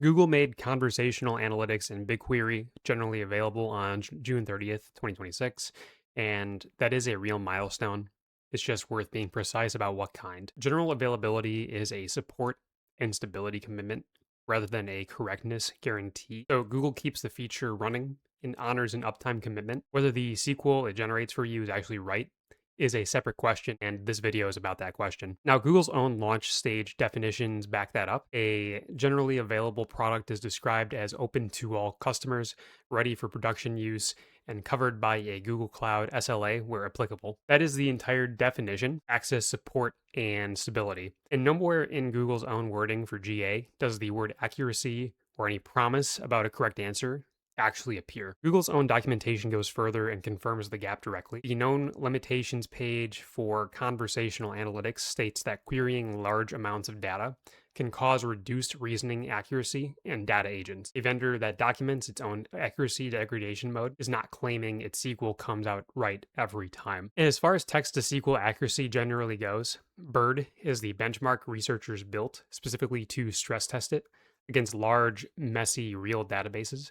Google made conversational analytics and BigQuery generally available on June 30th, 2026, and that is a real milestone. It's just worth being precise about what kind. General availability is a support and stability commitment rather than a correctness guarantee. So Google keeps the feature running and honors an uptime commitment. Whether the SQL it generates for you is actually right is a separate question, and this video is about that question. Now, Google's own launch stage definitions back that up. A generally available product is described as open to all customers, ready for production use, and covered by a Google Cloud SLA where applicable. That is the entire definition, access, support, and stability. And nowhere in Google's own wording for GA does the word accuracy or any promise about a correct answer actually appear. Google's own documentation goes further and confirms the gap directly. The known limitations page for conversational analytics states that querying large amounts of data can cause reduced reasoning accuracy and data agents. A vendor that documents its own accuracy degradation mode is not claiming its SQL comes out right every time. And as far as text to SQL accuracy generally goes, BIRD is the benchmark researchers built specifically to stress test it against large, messy, real databases.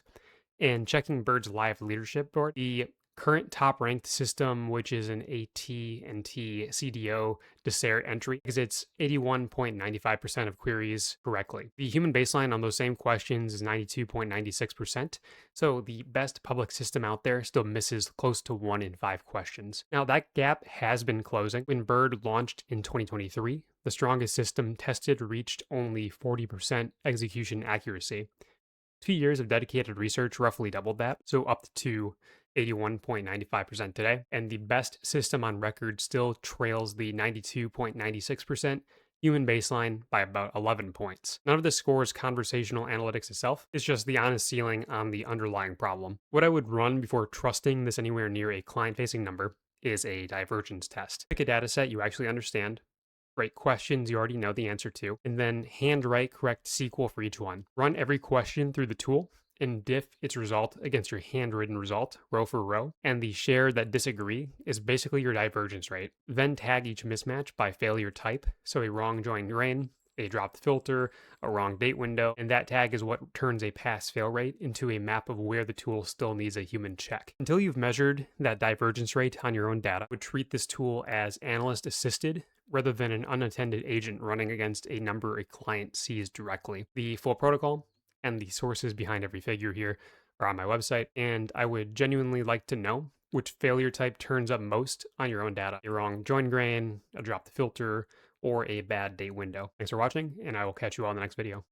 And checking Bird's live leadership board, the current top ranked system, which is an AT&T CDO Dessert entry, exits 81.95% of queries correctly. The human baseline on those same questions is 92.96%. So the best public system out there still misses close to 1 in 5 questions. Now that gap has been closing. When Bird launched in 2023, the strongest system tested reached only 40% execution accuracy. 2 years of dedicated research roughly doubled that, so up to 81.95% today. And the best system on record still trails the 92.96% human baseline by about 11 points. None of this scores conversational analytics itself, it's just the honest ceiling on the underlying problem. What I would run before trusting this anywhere near a client-facing number is a divergence test. Pick a dataset you actually understand, write questions you already know the answer to, and then handwrite correct SQL for each one. Run every question through the tool and diff its result against your handwritten result, row for row. And the shared that disagree is basically your divergence rate. Then tag each mismatch by failure type, so a wrong join grain, a dropped filter, a wrong date window, and that tag is what turns a pass-fail rate into a map of where the tool still needs a human check. Until you've measured that divergence rate on your own data, I would treat this tool as analyst assisted rather than an unattended agent running against a number a client sees directly. The full protocol and the sources behind every figure here are on my website, and I would genuinely like to know which failure type turns up most on your own data. A wrong join grain, a drop the filter, or a bad date window. Thanks for watching, and I will catch you all in the next video.